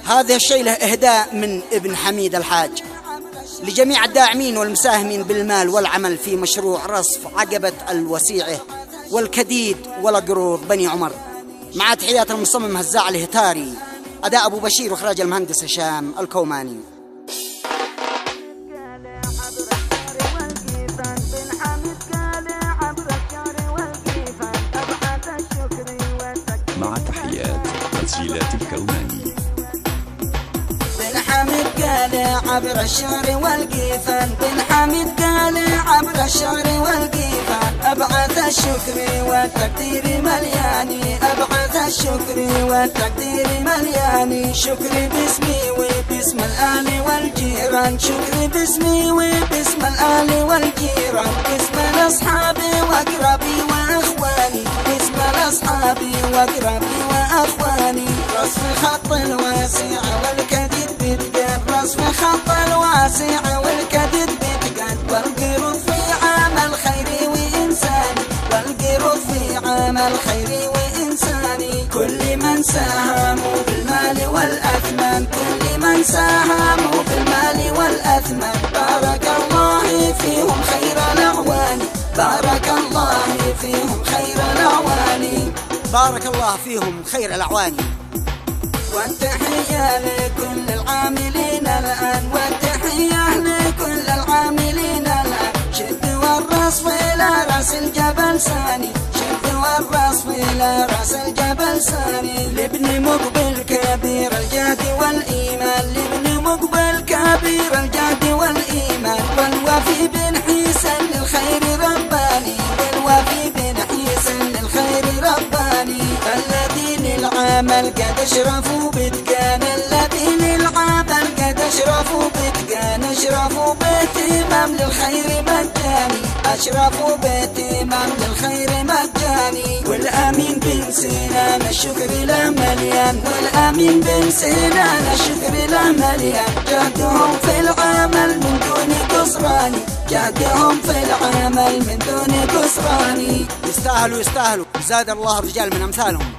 هذا الشيء له إهداء من ابن حميد الحاج لجميع الداعمين والمساهمين بالمال والعمل في مشروع رصف عقبة الوسيعة والكديد والقروض بني عمر، مع تحيات المصمم هزاع الهتاري، أداء أبو بشير وإخراج المهندس هشام الكوماني. مع تحيات تسجيلات الكوماني. بن حميد قال عبر الشعر والقيفان، بن حميد قال عبر الشعر والقيفان، أبعث الشكر والتقدير ملياني، أبعث الشكر والتقدير ملياني، شكري باسمي وباسم الآل والجيران، شكري باسمي وباسم الآل والجيران، باسم الأصحاب وأقربي وأخواني، باسم الأصحاب وأقربي وأخواني، رصف خط الواسع والكديد بتقاد، رصف خط الواسع والكديد بتقاد، والقروض في عمل خيري وإنساني، والقروض في عمل خيري وإنساني، كل من ساهموا بالمال والأثمان، كل من ساهموا بالمال والأثمان، بارك الله فيهم خير الأعوان، بارك الله فيهم خير الأعوان، بارك الله فيهم خير الأعوان. والتحية لكل العاملين الآن، والتحية لكل العاملين الآن، شد والرصف إلى رأس الجبل ثاني، شد والرصف إلى رأس الجبل ثاني، لابن مقبل كبير الجهد والإيمان، لابن مقبل كبير الجهد والإيمان، والوفي بن حيسن للخير رباني، والوفي بن حيسن للخير رباني، الذين العمل قد اشرفوا بتقان، الذين العمل قد اشرفوا بتقان، اشرفوا باهتمام للخير مجاني، اشرفوا باهتمام للخير مجاني، والامين بن سنان الشكر له مليان، والامين بن سنان الشكر له مليان، جهدهم في العمل من دون قصران، جهدهم في العمل من دون قصران، يستاهلوا يستاهلوا، زاد الله الرجال من أمثالهم.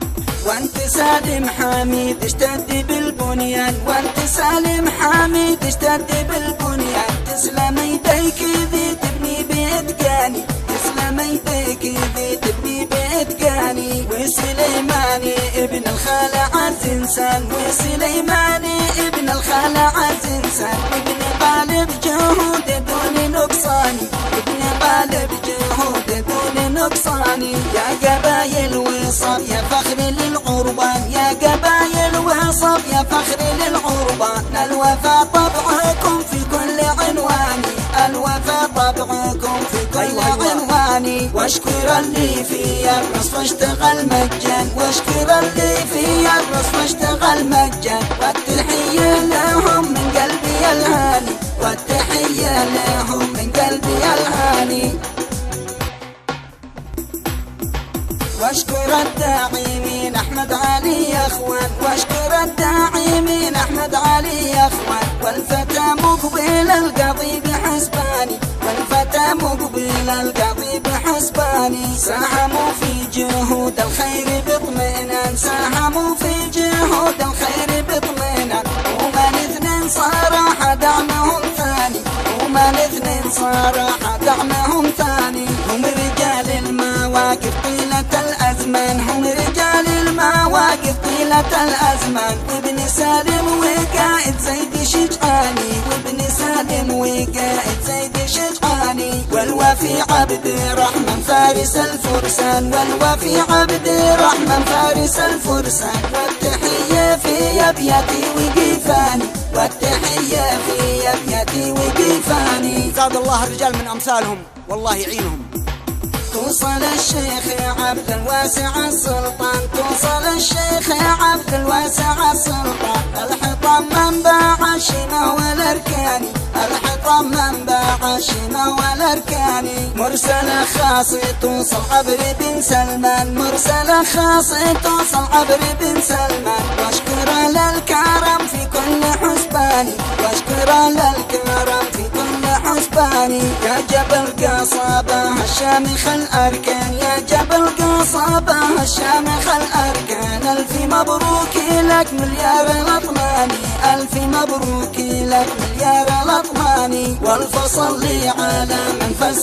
وانت سالم حميد اشتد بالبنيان، وانت سالم حميد اشتد بالبنيان، تسلم يديك ذي تبني بإتقاني، تسلم يديك ذي تبني بإتقاني، وسليماني ابن الخالة عز انسان، وسليماني ابن الخالة عز انسان، ابن غالب جهود دون نقصاني، ابن غالب جهود دون نقصاني، يا قبايل وصف يا فخر للعربان، يا قبايل وصف يا فخر للعربان، الوفا طبعكم في كل عنواني، الوفا طبعكم في كل عنواني، واشكر اللي في الرصف اشتغل مجان، واشكر اللي في الرصف اشتغل مجان، والتحية لهم من قلبي الهاني، والتحية لهم من قلبي الهاني، واشكر الداعمين احمد علي يا اخوان، واشكر الداعمين احمد علي يا اخوان، والفتى مقبل القضي بحسباني، والفتى مقبل القضي بحسباني، ساهموا في جهود الخير باطمئنان، ساهموا في جهود الخير باطمئنان، ومن اثنين صراحة دعمهم ثاني، ومن اثنين صراحة دعمهم ثاني، هم رجال المواقف طيلة الأزمان، هم رجال المواقف طيلة الأزمان، وابن سالم وقائد زيد شجعاني، وابن سالم وقائد زيد شجعاني، والوفي عبد الرحمن فارس الفرسان، والوفي عبد الرحمن فارس الفرسان، والتحية في أبياتي وقيفاني، والتحية في أبياتي وقيفاني، زاد الله الرجال من أمثالهم والله يعينهم. توصل الشيخ عبد الواسع السلطان، توصل الشيخ عبد الواسع السلطان، الحطام منبع الشمة والأركاني، الحطام منبع الشمة والأركاني، مرسل خاص توصل عبر بن سلمان، مرسل خاص توصل عبر بن سلمان، واشكر للكرم في كل حسباني، واشكر للكرم في كل حسباني، يا جبل قصابة الشامخ الأركان، يا جبل قصابة الشامخ الأركان، ألف مبروك لك مليار الأطماني، ألف مبروك لك مليار الأطماني، والف صلي على من فسر